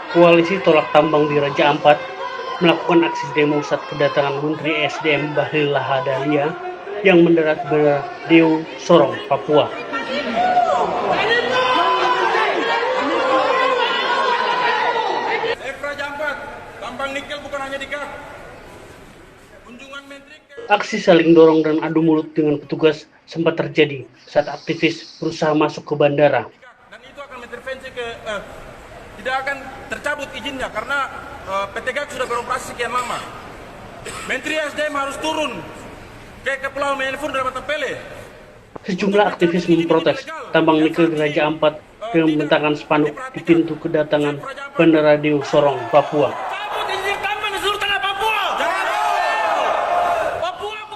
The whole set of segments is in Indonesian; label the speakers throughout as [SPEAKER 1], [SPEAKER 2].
[SPEAKER 1] Koalisi Tolak Tambang di Raja Ampat melakukan aksi demo saat kedatangan Menteri SDM Bahlil Lahadalia yang mendarat Dewa Sorong, Papua.
[SPEAKER 2] Raja Ampat, tambang nikel bukan hanya di Kak. Kunjungan Menteri
[SPEAKER 1] Aksi saling dorong dan adu mulut dengan petugas sempat terjadi saat aktivis berusaha masuk ke bandara.
[SPEAKER 2] Dan itu akan intervensi tidak akan tercabut izinnya karena PT GAK sudah beroperasi sekian lama. Menteri SDM harus turun ke Pulau Menifur dan Batapele.
[SPEAKER 1] Sejumlah aktivis memprotes tambang nikel di Raja Ampat dengan membentangkan spanduk di pintu kedatangan Bandara Dewa Sorong, Papua.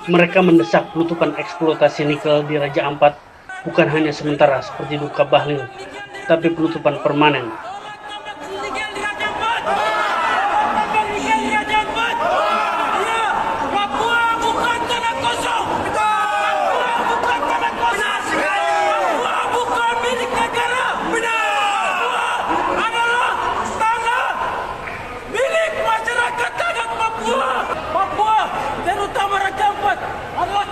[SPEAKER 1] Mereka mendesak penutupan eksploitasi nikel di Raja Ampat bukan hanya sementara seperti duka Bahlil, tapi penutupan permanen.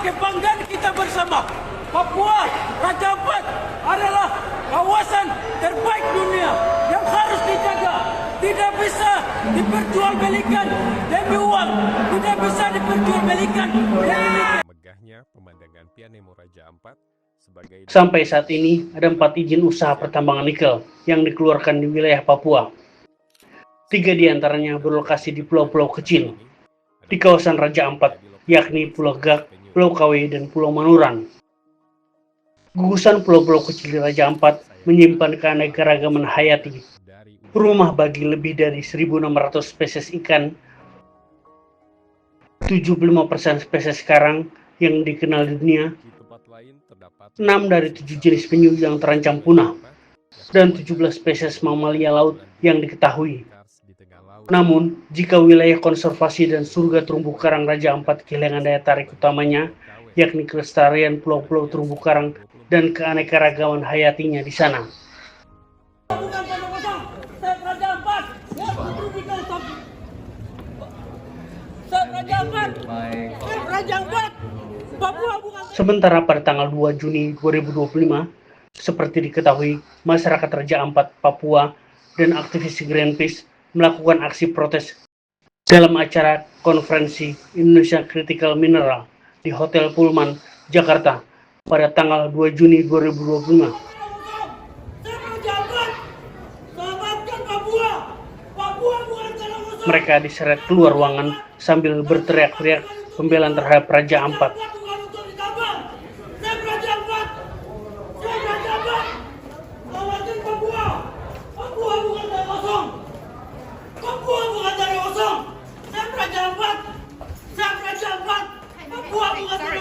[SPEAKER 3] Kebanggaan kita bersama. Papua, Raja Ampat adalah kawasan terbaik dunia yang harus dijaga. Tidak bisa diperjualbelikan demi uang. Tidak bisa diperjualbelikan.
[SPEAKER 4] Megahnya pemandangan Pianemo Raja Ampat sebagai...
[SPEAKER 1] Sampai saat ini ada 4 izin usaha pertambangan nikel yang dikeluarkan di wilayah Papua. 3 diantaranya berlokasi di pulau-pulau kecil di kawasan Raja Ampat, yakni Pulau Gak, Pulau Kawe, dan Pulau Manuran. Gugusan pulau-pulau kecil di Raja Ampat menyimpan keanekaragaman hayati, rumah bagi lebih dari 1.600 spesies ikan, 75% spesies karang yang dikenal di dunia, 6 dari 7 jenis penyu yang terancam punah, dan 17 spesies mamalia laut yang diketahui. Namun, jika wilayah konservasi dan surga terumbu karang Raja Ampat kehilangan daya tarik utamanya, yakni kelestarian pulau-pulau terumbu karang dan keanekaragaman hayatinya di sana. Sementara pada tanggal 2 Juni 2025, seperti diketahui, masyarakat Raja Ampat, Papua, dan aktivis Greenpeace melakukan aksi protes dalam acara konferensi Indonesia Critical Mineral di Hotel Pullman, Jakarta pada tanggal 2 Juni 2025. Mereka diseret keluar ruangan sambil berteriak-teriak pembelaan terhadap Raja Ampat.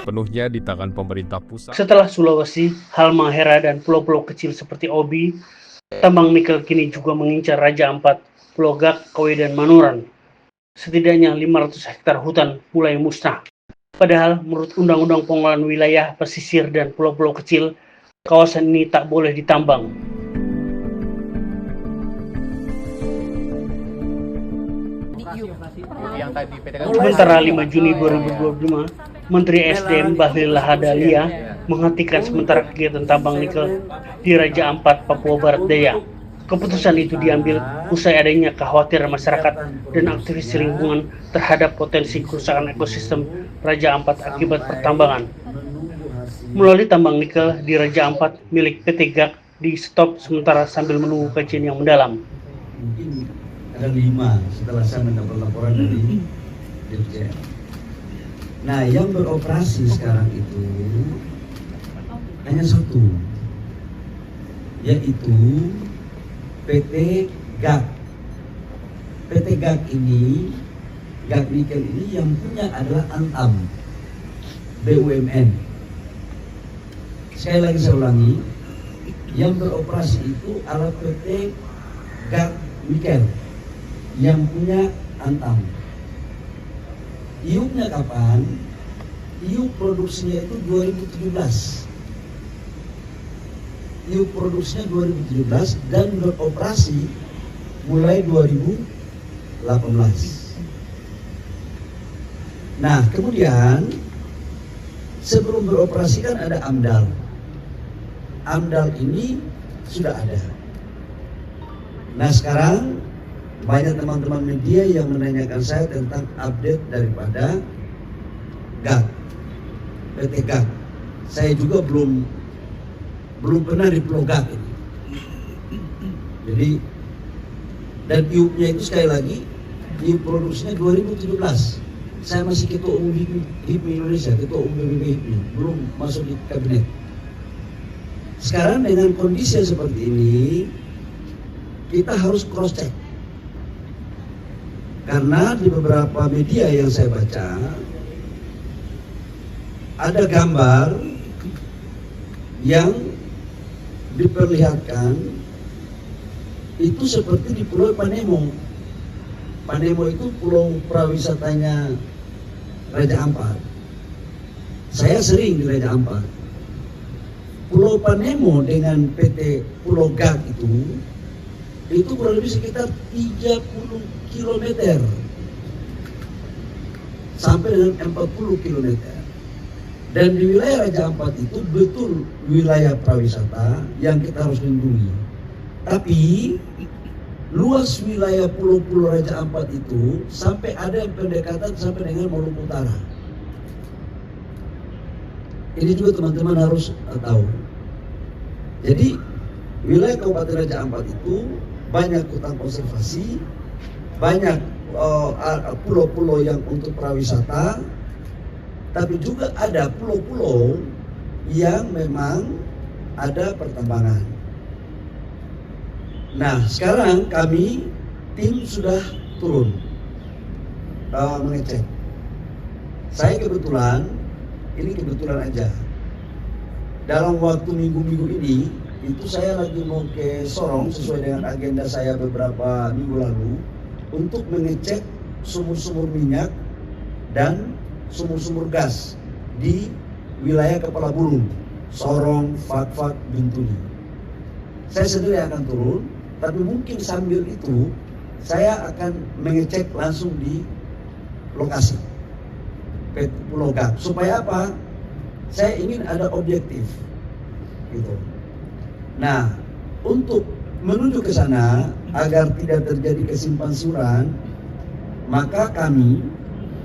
[SPEAKER 4] Penuhnya di tangan pemerintah pusat.
[SPEAKER 1] Setelah Sulawesi, Halmahera, dan pulau-pulau kecil seperti Obi, tambang nikel kini juga mengincar Raja Ampat, Pulau Gak, Kawe, dan Manuran. Setidaknya 500 hektar hutan mulai musnah. Padahal menurut Undang-Undang Pengelolaan Wilayah Pesisir dan Pulau-pulau Kecil, kawasan ini tak boleh ditambang. Sementara 5 Juni 2025, Menteri SDM Bahlil Lahadalia menghentikan sementara kegiatan tambang nikel di Raja Ampat, Papua Barat Daya. Keputusan itu diambil usai adanya kekhawatiran masyarakat dan aktivis lingkungan terhadap potensi kerusakan ekosistem Raja Ampat akibat pertambangan. Melalui tambang nikel di Raja Ampat milik PT GAK di stop sementara sambil menunggu kajian yang mendalam.
[SPEAKER 5] Mungkin ada 5 setelah saya mendapat laporan dari DPR. Nah, yang beroperasi sekarang itu hanya 1, yaitu PT GAK. PT GAK ini, GAK Nikel ini yang punya adalah Antam, BUMN. Sekali lagi saya ulangi, yang beroperasi itu adalah PT GAK Nikel yang punya Antam. IUP-nya kapan? IUP produksinya itu 2017. IUP produksinya 2017 dan beroperasi mulai 2018. Nah, kemudian sebelum beroperasi kan ada AMDAL. AMDAL ini sudah ada. Nah, sekarang banyak teman-teman media yang menanyakan saya tentang update daripada GAG, PT GAG. Saya juga belum pernah di Pulau GAG ini. Jadi, dan IUP-nya itu sekali lagi, IUP produksinya 2017. Saya masih ketua umum HIPMI Indonesia, ketua umum PBB HIPMI, belum masuk di kabinet. Sekarang dengan kondisi yang seperti ini, kita harus cross check. Karena di beberapa media yang saya baca, ada gambar yang diperlihatkan itu seperti di Pulau Panemo. Panemo itu pulau prawisatanya Raja Ampat. Saya sering di Raja Ampat. Pulau Panemo dengan PT Pulau GAG itu kurang lebih sekitar 30 km sampai dengan 40 km. Dan di wilayah Raja Ampat itu betul wilayah prawisata yang kita harus lindungi. Tapi luas wilayah pulau-pulau Raja Ampat itu sampai ada yang pendekatan sampai dengan Maluku Utara. Ini juga teman-teman harus tahu. Jadi wilayah Kabupaten Raja Ampat itu banyak hutan konservasi, banyak pulau-pulau yang untuk prawisata, tapi juga ada pulau-pulau yang memang ada pertambangan. Nah, sekarang kami tim sudah turun mengecek. Saya kebetulan aja. Dalam waktu minggu-minggu ini, itu saya lagi mau ke Sorong sesuai dengan agenda saya beberapa minggu lalu untuk mengecek sumur-sumur minyak dan sumur-sumur gas di wilayah Kepala Burung, Sorong, Fakfak, Bintuni. Saya sendiri akan turun. Tapi mungkin sambil itu saya akan mengecek langsung di lokasi Pulau GAG. Supaya apa? Saya ingin ada objektif, gitu. Nah, untuk menuju ke sana agar tidak terjadi kesimpangsiuran, maka kami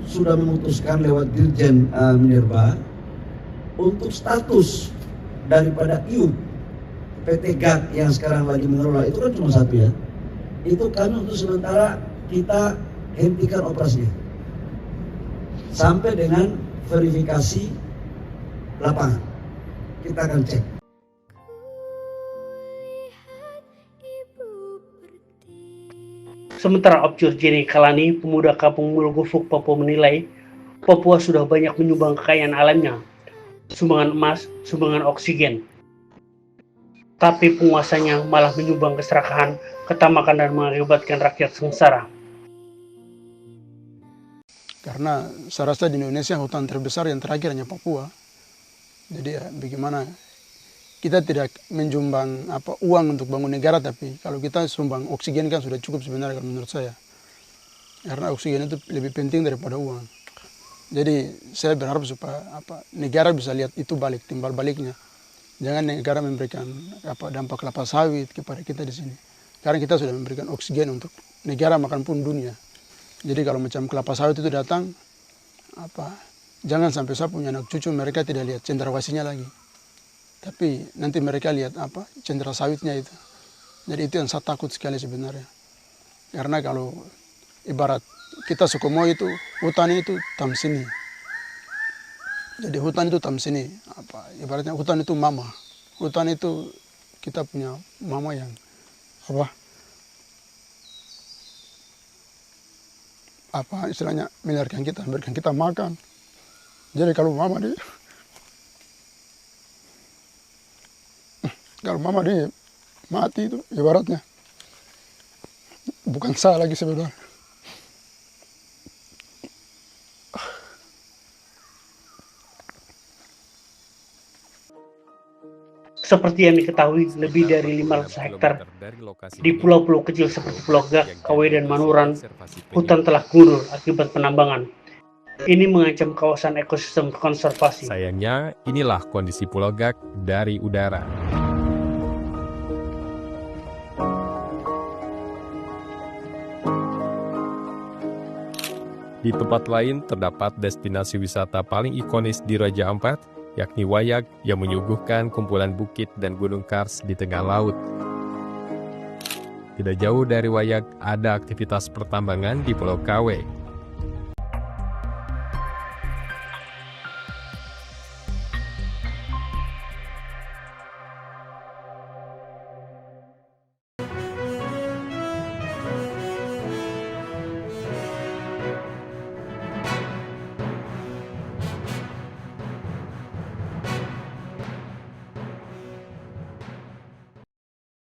[SPEAKER 5] sudah memutuskan lewat Dirjen Minerba untuk status daripada IUP PT GAG yang sekarang lagi mengelola itu kan cuma satu ya. Itu kami untuk sementara kita hentikan operasinya sampai dengan verifikasi lapangan. Kita akan cek.
[SPEAKER 1] Sementara Opcur Jenny Kalani, pemuda kampung Mulgufuk, Papua menilai Papua sudah banyak menyumbang kekayaan alamnya, sumbangan emas, sumbangan oksigen. Tapi penguasanya malah menyumbang keserakahan, ketamakan, dan mengakibatkan rakyat sengsara.
[SPEAKER 6] Karena saya rasa di Indonesia hutan terbesar yang terakhir hanya Papua. Jadi ya bagaimana kita tidak menjumbang uang untuk bangun negara, tapi kalau kita sumbang oksigen kan sudah cukup sebenarnya kalau menurut saya. Karena oksigen itu lebih penting daripada uang. Jadi saya berharap supaya negara bisa lihat itu balik, timbal baliknya. Jangan negara memberikan dampak kelapa sawit kepada kita di sini. Karena kita sudah memberikan oksigen untuk negara makan pun dunia. Jadi kalau macam kelapa sawit itu datang, jangan sampai saya punya anak cucu mereka tidak lihat cendrawasihnya lagi. Tapi nanti mereka lihat cendera sawitnya itu. Jadi itu yang saya takut sekali sebenarnya. Karena kalau ibarat kita Sukomo itu hutan itu tamsini. Jadi hutan itu tamsini, ibaratnya hutan itu mama. Hutan itu kita punya mama yang istilahnya memberikan kita makan. Jadi kalau mama mati itu ibaratnya bukan saya lagi sebenarnya.
[SPEAKER 1] Seperti yang diketahui, lebih dari 500 hektar di pulau-pulau kecil seperti Pulau Gak, Kawai, dan Manuran, hutan telah gundul akibat penambangan. Ini mengancam kawasan ekosistem konservasi.
[SPEAKER 4] Sayangnya, inilah kondisi Pulau Gak dari udara. Di tempat lain terdapat destinasi wisata paling ikonis di Raja Ampat, yakni Wayag yang menyuguhkan kumpulan bukit dan gunung kars di tengah laut. Tidak jauh dari Wayag ada aktivitas pertambangan di Pulau Kawai.